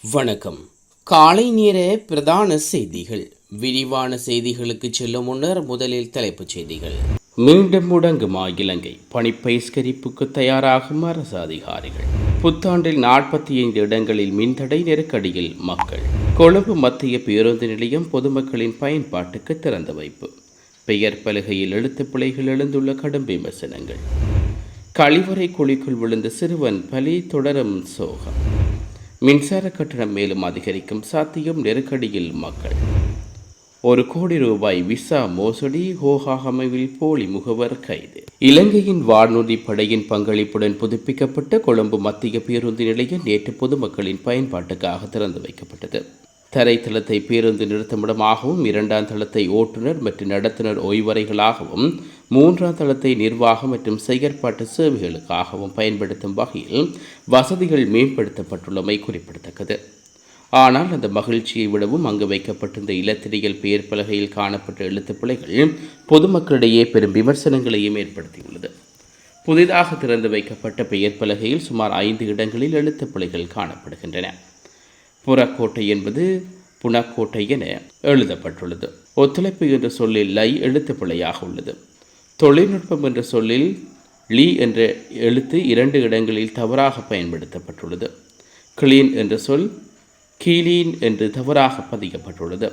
வணக்கம். காலை நேர பிரதான செய்திகள். விரிவான செய்திகளுக்கு செல்லும் முன்னர் முதலில் தலைப்புச் செய்திகள். மீண்டும் முடங்குமா இலங்கை? பணிப்பயிஸ்கரிப்புக்கு தயாராகும் அரசு அதிகாரிகள். புத்தாண்டில் 45 இடங்களில் மின்தடை, நெருக்கடியில் மக்கள். கொழும்பு மத்திய பேருந்து நிலையம் பொதுமக்களின் பயன்பாட்டுக்கு திறந்து வைப்பு. பெயர் பலகையில் எழுத்துப் பிழைகள் எழுந்துள்ள கடும் விமர்சனங்கள். கழிவறை குழிக்குள் விழுந்த சிறுவன் பலி, தொடரும் சோகம். மின்சார கட்டணம் மேலும் அதிகரிக்கும் சாத்தியம், நெருக்கடியில் மக்கள். 1 கோடி ரூபாய் விசா மோசடி, ஹோஹாகமவில் போலி முகவர் கைது. இலங்கையின் வானூர்தி படையின் பங்களிப்புடன் புதுப்பிக்கப்பட்ட கொழும்பு மத்திய பேருந்து நிலையம் நேற்று பொதுமக்களின் பயன்பாட்டுக்காக திறந்து வைக்கப்பட்டது. தரைத்தளத்தை பேருந்து நிறுத்தமிடமாகவும், 2ஆம் தளத்தை ஓட்டுநர் மற்றும் நடத்துனர் ஓய்வறைகளாகவும், 3ஆம் தளத்தை நிர்வாக மற்றும் செயற்பாட்டு சேவைகளுக்காகவும் பயன்படுத்தும் வகையில் வசதிகள் மேம்படுத்தப்பட்டுள்ளமை குறிப்பிடத்தக்கது. ஆனால் அந்த மகிழ்ச்சியை விடவும் அங்கு வைக்கப்பட்டிருந்த இலத்திரையில் பெயர் பலகையில் காணப்பட்ட எழுத்துப் பிழைகள் பொதுமக்களிடையே பெரும் விமர்சனங்களையும் ஏற்படுத்தியுள்ளது. புதிதாக திறந்து வைக்கப்பட்ட பெயர் பலகையில் சுமார் 5 இடங்களில் எழுத்துப் பிழைகள் காணப்படுகின்றன. புறக்கோட்டை என்பது புனக்கோட்டை என எழுதப்பட்டுள்ளது. ஒத்துழைப்பு என்ற சொல்லில் லை எழுத்து பிழையாக உள்ளது. தொழில்நுட்பம் என்ற சொல்லில் லீ என்ற எழுத்து 2 இடங்களில் தவறாக பயன்படுத்தப்பட்டுள்ளது. கிளீன் என்ற சொல் கீலீன் என்று தவறாக பதிக்கப்பட்டுள்ளது.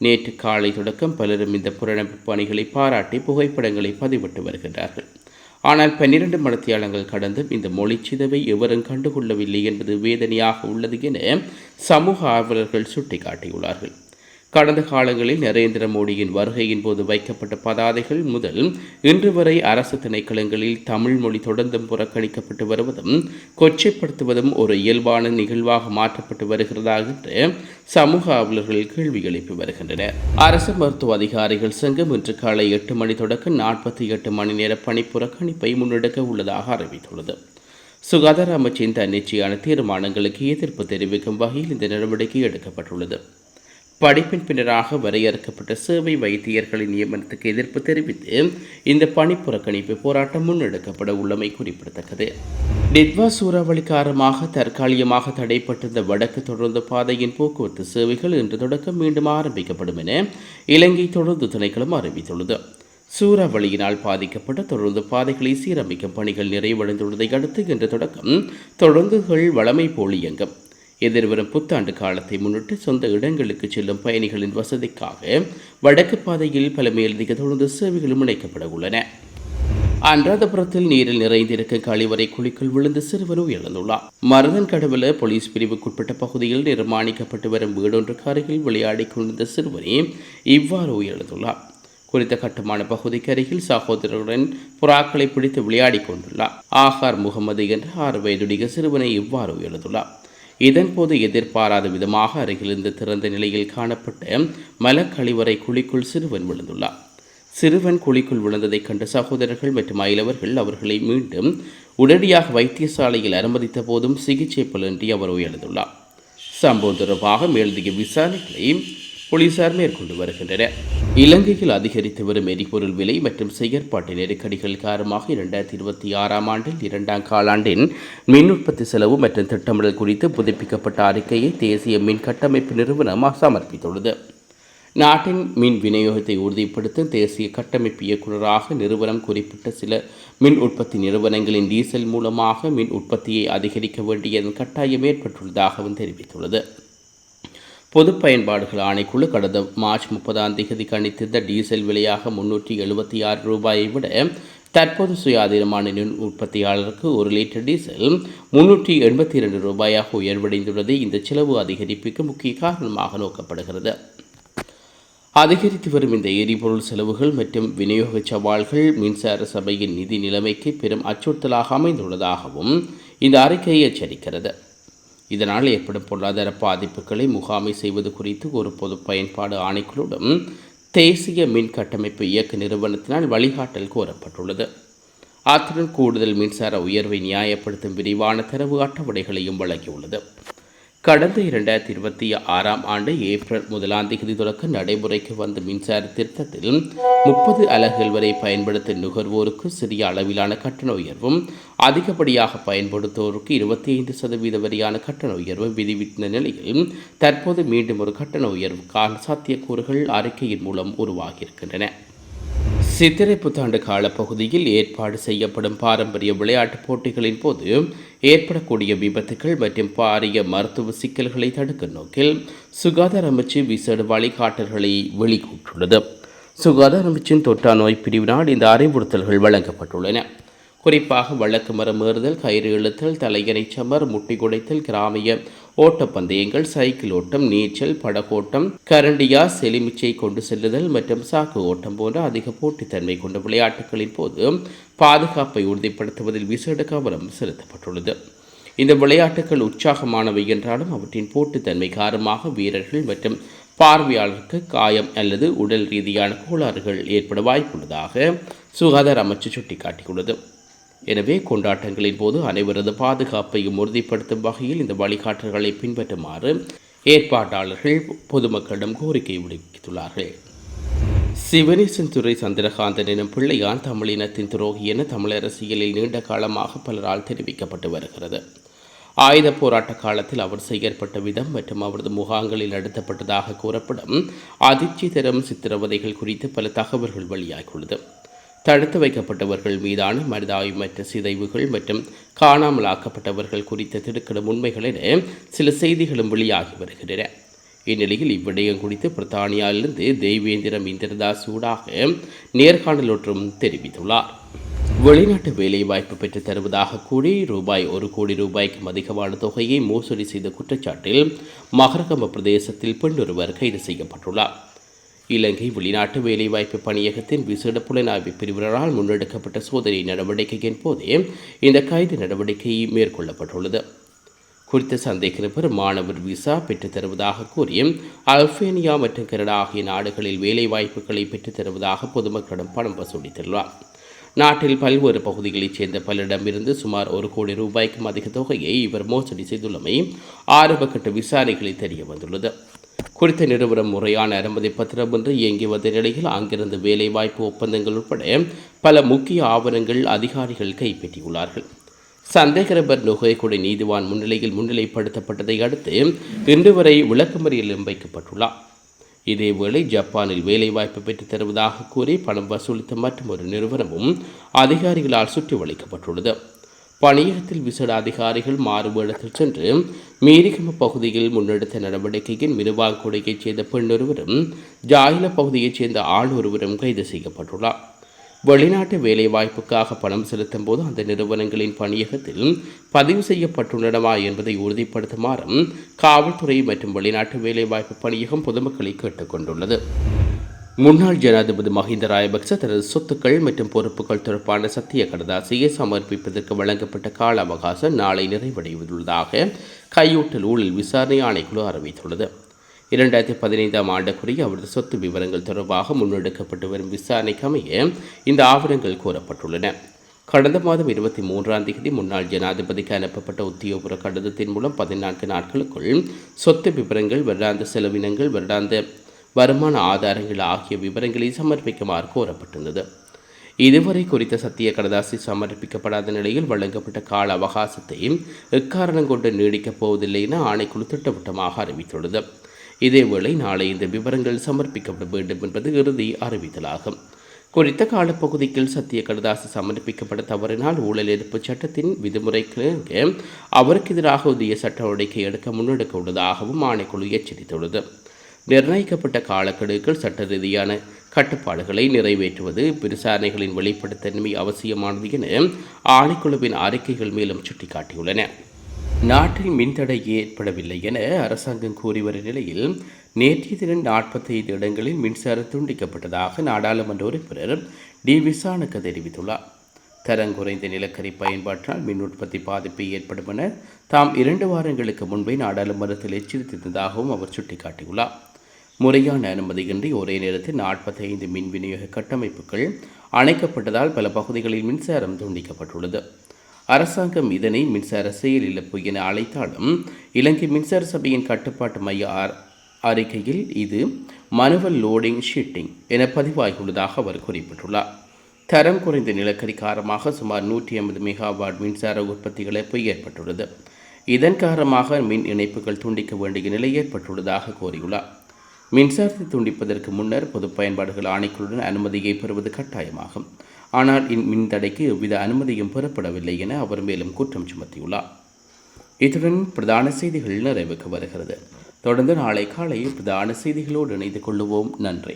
நேற்று காலை தொடக்கம் பலரும் இந்த புனரமைப்பு பணிகளை பாராட்டி புகைப்படங்களை பதிவிட்டு வருகின்றார்கள். ஆனால் 12 மணித்தியாலங்கள் கடந்தும் இந்த மொழிச்சிதவை எவரும் கண்டுகொள்ளவில்லை என்பது வேதனையாக உள்ளது என சமூக ஆர்வலர்கள் சுட்டிக்காட்டியுள்ளார்கள். கடந்த காலங்களில் நரேந்திர மோடியின் வருகையின் போது வைக்கப்பட்ட பதாதைகள் முதல் இன்று வரை அரசு திணைக்களங்களில் தமிழ் மொழி தொடர்ந்தும் புறக்கணிக்கப்பட்டு வருவதும் கொச்சைப்படுத்துவதும் ஒரு இயல்பான நிகழ்வாக மாற்றப்பட்டு வருகிறதா என்று சமூக ஆர்வலர்கள் கேள்வி எழுப்பி வருகின்றனர். அரசு மருத்துவ அதிகாரிகள் சங்கம் இன்று காலை 8 மணி தொடக்கம் 48 மணி நேர பணி புறக்கணிப்பை முன்னெடுக்க உள்ளதாக அறிவித்துள்ளது. சுகாதார அமைச்சின் தன்னிச்சையான தீர்மானங்களுக்கு எதிர்ப்பு தெரிவிக்கும் வகையில் இந்த நடவடிக்கை எடுக்கப்பட்டுள்ளது. படிப்பின் பின்னராக வரையறுக்கப்பட்ட சேவை வைத்தியர்களின் நியமனத்துக்கு எதிர்ப்பு தெரிவித்து இந்த பணி புறக்கணிப்பு போராட்டம் முன்னெடுக்கப்பட உள்ளமை குறிப்பிடத்தக்கது. டிட்வா சூறாவளி காரணமாக தற்காலிகமாக தடைப்பட்டிருந்த வடக்கு தொடர்ந்து பாதையின் போக்குவரத்து சேவைகள் இன்று தொடக்கம் மீண்டும் ஆரம்பிக்கப்படும் என இலங்கை தொடர்ந்து திணைக்களம் அறிவித்துள்ளது. சூறாவளியினால் பாதிக்கப்பட்ட தொடர்ந்து பாதைகளை சீரமைக்கும் பணிகள் நிறைவடைந்துள்ளதை அடுத்து இன்று தொடக்கம் தொடர்ந்துகள் வழமை போல் இயங்கும். எதிர்வரும் புத்தாண்டு காலத்தை முன்னிட்டு சொந்த இடங்களுக்கு செல்லும் பயணிகளின் வசதிக்காக வடக்கு பாதையில் பல மேலதிக தொடர்ந்து சேவைகளும் இணைக்கப்பட உள்ளன. அனுராதபுரத்தில் நீரில் நிறைந்திருக்கும் கழிவறை குழிக்குள் விழுந்து சிறுவன் உயிரிழந்துள்ளார். மருதன் கடவுள போலீஸ் பிரிவுக்குட்பட்ட பகுதியில் நிர்மாணிக்கப்பட்டு வரும் வீடொன்றுக்கு அருகில் விளையாடிக் கொண்டிருந்த சிறுவனே இவ்வாறு உயிரிழந்துள்ளார். குறித்த கட்டுமான பகுதிக்கு அருகில் சகோதரருடன் புறாக்களை பிடித்து விளையாடிக் கொண்டுள்ளார். ஆகார் முகமது என்ற 6 வயதுடைய சிறுவனை இவ்வாறு உயிரிழந்துள்ளார். இதன்போது எதிர்பாராத விதமாக அருகிலிருந்து திறந்த நிலையில் காணப்பட்ட மலக்கழிவறை குழிக்குள் சிறுவன் விழுந்துள்ளார். சிறுவன் குழிக்குள் விழுந்ததைக் கண்ட சகோதரர்கள் மற்றும் அயலவர்கள் அவர்களை மீண்டும் உடனடியாக வைத்தியசாலையில் அனுமதித்த போதும் சிகிச்சை பலனின்றி அவர் உயிரிழந்துள்ளார். சம்பவம் தொடர்பாக மேலதிக விசாரணைகளை போலீசார் மேற்கொண்டு வருகின்றனர். இலங்கையில் அதிகரித்து வரும் எரிபொருள் விலை மற்றும் செயற்பாட்டு நெருக்கடிகள் காரணமாக 2026ஆம் ஆண்டில் 2ஆம் காலாண்டின் மின் உற்பத்தி செலவு மற்றும் திட்டமிடல் குறித்து புதுப்பிக்கப்பட்ட அறிக்கையை தேசிய மின் கட்டமைப்பு நிறுவனம் சமர்ப்பித்துள்ளது. நாட்டின் மின் விநியோகத்தை உறுதிப்படுத்தும் தேசிய கட்டமைப்பு இயக்குநராக நிறுவனம் குறிப்பிட்ட சில மின் உற்பத்தி நிறுவனங்களின் டீசல் மூலமாக மின் உற்பத்தியை அதிகரிக்க வேண்டியதன் கட்டாயம் ஏற்பட்டுள்ளதாகவும் தெரிவித்துள்ளது. பொது பயன்பாடுகள் ஆணைக்குழு கடந்த மார்ச் 30ஆம் தேதி கணித்திருந்த டீசல் விலையாக 376 ரூபாயை விட தற்போது சுயாதீனமான மின் உற்பத்தியாளருக்கு 1 லிட்டர் டீசல் 382 ரூபாயாக உயர்வடைந்துள்ளது இந்த செலவு அதிகரிப்புக்கு முக்கிய காரணமாக நோக்கப்படுகிறது. அதிகரித்து வரும் இந்த எரிபொருள் செலவுகள் மற்றும் விநியோக சவால்கள் மின்சார சபையின் நிதி நிலைமைக்கு பெரும் அச்சுறுத்தலாக அமைந்துள்ளதாகவும் இந்த அறிக்கை எச்சரிக்கிறது. இதனால் ஏற்படும் பொருளாதார பாதிப்புகளை முகாமை செய்வது குறித்து ஒரு பொது பயன்பாடு ஆணைக்குழுடன் தேசிய மின் கட்டமைப்பு இயக்க நிறுவனத்தினால் வழிகாட்டல் கோரப்பட்டுள்ளது. அத்துடன் கூடுதல் மின்சார உயர்வை நியாயப்படுத்தும் விரிவான தரவு அட்டவணைகளையும் வழங்கியுள்ளது. கடந்த 2026ஆம் ஆண்டு ஏப்ரல் 1ஆம் தேதி தொடக்க நடைமுறைக்கு வந்த மின்சார திருத்தத்தில் 30 அலகுகள் வரை பயன்படுத்த நுகர்வோருக்கு சிறிய அளவிலான கட்டண உயர்வும் அதிகப்படியாக பயன்படுத்துவோருக்கு 25% வரையான கட்டண உயர்வு விதிவித்த நிலையில் தற்போது மீண்டும் ஒரு கட்டண உயர்வுக்கான சாத்தியக்கூறுகள் அறிக்கையின் மூலம் உருவாகியிருக்கின்றன. சித்திரை புத்தாண்டு காலப்பகுதியில் ஏற்பாடு செய்யப்படும் பாரம்பரிய விளையாட்டுப் போட்டிகளின் போது ஏற்படக்கூடிய விபத்துகள் மற்றும் பாரிய மருத்துவ சிக்கல்களை தடுக்கும் நோக்கில் சுகாதார அமைச்சு விசேட வழிகாட்டல்களை வெளியிட்டுள்ளது. சுகாதார அமைச்சின் தொற்றா நோய் பிரிவினால் இந்த அறிவுறுத்தல்கள் வழங்கப்பட்டுள்ளன. குறிப்பாக வழக்கு மரம் ஏறுதல், கயிறு இழுத்தல், தலையணை சமர், முட்டி குடைத்தல், கிராமிய ஓட்டப்பந்தயங்கள், சைக்கிள் ஓட்டம், நீச்சல், படகோட்டம், கரண்டியா, செலிமிச்சை கொண்டு செல்லுதல் மற்றும் சாக்கு ஓட்டம் போன்ற அதிக போட்டித்தன்மை கொண்ட விளையாட்டுகளின் போது பாதுகாப்பை உறுதிப்படுத்துவதில் விசேட கவனம் செலுத்தப்பட்டுள்ளது. இந்த விளையாட்டுகள் உற்சாகமானவை என்றாலும் அவற்றின் போட்டித்தன்மை காரணமாக வீரர்கள் மற்றும் பார்வையாளருக்கு காயம் அல்லது உடல் ரீதியான கோளாறுகள் ஏற்பட வாய்ப்புள்ளதாக சுகாதார அமைச்சு சுட்டிக்காட்டியுள்ளது. எனவே கொண்டாட்டங்களின் போது அனைவரது பாதுகாப்பையும் உறுதிப்படுத்தும் வகையில் இந்த வழிகாட்டல்களை பின்பற்றுமாறு ஏற்பாட்டாளர்கள் பொதுமக்களிடம் கோரிக்கை விடுத்துள்ளார்கள். சிவனேசன் துரை சந்திரகாந்தன் எனும் பிள்ளையான் தமிழினத்தின் துரோகி என தமிழ் அரசியலில் நீண்ட காலமாக பலரால் தெரிவிக்கப்பட்டு வருகிறது. ஆயுத போராட்ட காலத்தில் அவர் செயற்பட்ட விதம் மற்றும் அவரது முகாம்களில் நடத்தப்பட்டதாக கூறப்படும் அதிர்ச்சி தரும் சித்திரவதைகள் குறித்து பல தகவல்கள் வெளியாகியுள்ளது. தடுத்து வைக்கப்பட்டவர்கள் மீதான மனிதாயுமற்ற சிதைவுகள் மற்றும் காணாமலாக்கப்பட்டவர்கள் குறித்த திடுக்கிடும் உண்மைகள் என சில செய்திகளும் வெளியாகி வருகின்றன. இந்நிலையில் இவ்விடயம் குறித்து பிரித்தானியாவிலிருந்து தெய்வேந்திரம் இந்திரதாஸ் ஊடாக நேர்காணல் ஒன்றும் தெரிவித்துள்ளார். வெளிநாட்டு வேலைவாய்ப்பு பெற்றுத் தருவதாக கூறி ₹1 கோடிக்கும் அதிகமான தொகையை மோசடி செய்த குற்றச்சாட்டில் மகரகம பிரதேசத்தில் பெண் ஒருவர் கைது செய்யப்பட்டுள்ளார். இலங்கை வெளிநாட்டு வேலைவாய்ப்பு பணியகத்தின் விசேட புலனாய்வு பிரிவினரால் முன்னெடுக்கப்பட்ட சோதனை நடவடிக்கையின் போதே இந்த கைது நடவடிக்கை மேற்கொள்ளப்பட்டுள்ளது. குறித்த சந்தேக நபர் மாணவர் விசா பெற்றுத் தருவதாக கூறி அல்பேனியா மற்றும் கனடா ஆகிய நாடுகளில் வேலைவாய்ப்புகளை பெற்றுத் தருவதாக பொதுமக்களிடம் பணம் வசூலித்துள்ளார். நாட்டில் பல்வேறு பகுதிகளைச் சேர்ந்த பலரிடமிருந்து சுமார் ₹1 கோடிக்கும் அதிக தொகையை இவர் மோசடி செய்துள்ளமை ஆரம்பகட்ட விசாரணைகளில் தெரிய வந்துள்ளது. குறித்த நிறுவனம் முறையான அனுமதி பத்திரம் ஒன்று இயங்கி வந்த நிலையில் அங்கிருந்து வேலைவாய்ப்பு ஒப்பந்தங்கள் உட்பட பல முக்கிய ஆவணங்கள் அதிகாரிகள் கைப்பற்றியுள்ளார்கள். சந்தேக நபர் நுகைக்குடி நீதிவான் முன்னிலையில் முன்னிலைப்படுத்தப்பட்டதை அடுத்து இன்று வரை விளக்கமறியலில் வைக்கப்பட்டுள்ளார். இதேவேளை ஜப்பானில் வேலைவாய்ப்பு பெற்றுத் தருவதாக கூறி பணம் வசூலித்த மற்றொரு நிறுவனமும் அதிகாரிகளால் சுற்றி வளைக்கப்பட்டுள்ளது. பணியகத்தில் விசேட அதிகாரிகள் மாறுவேடத்தில் சென்று மீரிகம பகுதியில் முன்னெடுத்த நடவடிக்கையின் மினுவாங்குடையைச் சேர்ந்த பெண் ஒருவரும் ஜாயில பகுதியைச் சேர்ந்த ஆள் ஒருவரும் கைது செய்யப்பட்டுள்ளார். வெளிநாட்டு வேலைவாய்ப்புக்காக பணம் செலுத்தும் போது அந்த நிறுவனங்களின் பணியகத்தில் பதிவு செய்யப்பட்டுள்ளனவா என்பதை உறுதிப்படுத்துமாறும் காவல்துறை மற்றும் வெளிநாட்டு வேலைவாய்ப்பு பணியகம் பொதுமக்களை கேட்டுக்கொண்டுள்ளது. முன்னாள் ஜனாதிபதி மஹிந்த ராஜபக்ச தனது சொத்துக்கள் மற்றும் பொறுப்புகள் தொடர்பான சத்திய கடதாசியை சமர்ப்பிப்பதற்கு வழங்கப்பட்ட கால அவகாசம் நாளை நிறைவடைவதுள்ளதாக கையூட்டல் ஊழல் விசாரணை ஆணைக்குழு அறிவித்துள்ளது. 2015ஆம் ஆண்டுக்குரிய அவரது சொத்து விவரங்கள் தொடர்பாக முன்னெடுக்கப்பட்டு வரும் விசாரணைக்கு அமைய இந்த ஆவணங்கள் கோரப்பட்டுள்ளன. கடந்த மாதம் 23ஆம் தேதி முன்னாள் ஜனாதிபதிக்கு அனுப்பப்பட்ட உத்தியோகபூர்வ கடிதத்தின் மூலம் 14 நாட்களுக்குள் சொத்து விவரங்கள், வருடாந்த செலவினங்கள், வருடாந்த வருமான ஆதாரங்கள் ஆகிய விவரங்களை சமர்ப்பிக்குமாறு கோரப்பட்டுள்ளது. இதுவரை குறித்த சத்திய கடதாசி சமர்ப்பிக்கப்படாத நிலையில் வழங்கப்பட்ட கால அவகாசத்தை எக்காரணம் கொண்டு நீடிக்கப் போவதில்லை என ஆணைக்குழு திட்டவட்டமாக அறிவித்துள்ளது. இதேவேளை நாளை இந்த விவரங்கள் சமர்ப்பிக்கப்பட வேண்டும் என்பது இறுதி அறிவித்தலாகும். குறித்த காலப்பகுதியில் சத்திய கடதாசி சமர்ப்பிக்கப்பட தவறினால் ஊழல் எதிர்ப்பு சட்டத்தின் விதிமுறைக்கு அவருக்கு எதிராக உரிய சட்ட நடவடிக்கை எடுக்க முன்னெடுக்க உள்ளதாகவும் ஆணைக்குழு எச்சரித்துள்ளது. நிர்ணயிக்கப்பட்ட காலக்கெடுக்கள் சட்ட ரீதியான கட்டுப்பாடுகளை நிறைவேற்றுவது விசாரணைகளின் வெளிப்படைத்தன்மை அவசியமானது என ஆணைக்குழுவின் அறிக்கைகள் மேலும் சுட்டிக்காட்டியுள்ளன. நாட்டில் மின்தடை ஏற்படவில்லை என அரசாங்கம் கூறி வரும் நிலையில் நேற்றைய தினம் 45 இடங்களில் மின்சாரம் துண்டிக்கப்பட்டதாக நாடாளுமன்ற உறுப்பினர் டி விசானக்க தெரிவித்துள்ளார். தரம் குறைந்த நிலக்கரி பயன்பாட்டினால் மின் உற்பத்தி பாதிப்பு ஏற்படும் என தாம் 2 வாரங்களுக்கு முன்பே நாடாளுமன்றத்தில் எச்சரித்திருந்ததாகவும் அவர் சுட்டிக்காட்டியுள்ளார். முறையான அனுமதியின்றி ஒரே நேரத்தில் 45 மின் விநியோக கட்டமைப்புகள் அணைக்கப்பட்டதால் பல பகுதிகளில் மின்சாரம் துண்டிக்கப்பட்டுள்ளது. அரசாங்கம் இதனை மின்சார செயலிழப்பு என அழைத்தாலும் இலங்கை மின்சார சபையின் கட்டுப்பாட்டு மைய அறிக்கையில் இது மனுவல் லோடிங் ஷீட்டிங் என பதிவாகியுள்ளதாக அவர் குறிப்பிட்டுள்ளார். தரம் குறைந்த நிலக்கரி காரணமாக சுமார் 150 மெகாவாட் மின்சார உற்பத்தி இழப்பு ஏற்பட்டுள்ளது. இதன் காரணமாக மின் இணைப்புகள் துண்டிக்க வேண்டிய நிலை ஏற்பட்டுள்ளதாக கூறியுள்ளார். மின்சாரத்தை துண்டிப்பதற்கு முன்னர் பொது பயன்பாடுகள் ஆணைக்குழுடன் அனுமதியை பெறுவது கட்டாயமாகும். ஆனால் மின் தடைக்கு எவ்வித அனுமதியும் பெறப்படவில்லை என அவர் மேலும் குற்றம் சுமத்தியுள்ளார். இத்துடன் பிரதான செய்திகள் நிறைவுக்கு வருகிறது. தொடர்ந்து நாளை காலை பிரதான செய்திகளோடு இணைந்து கொள்ளுவோம். நன்றி.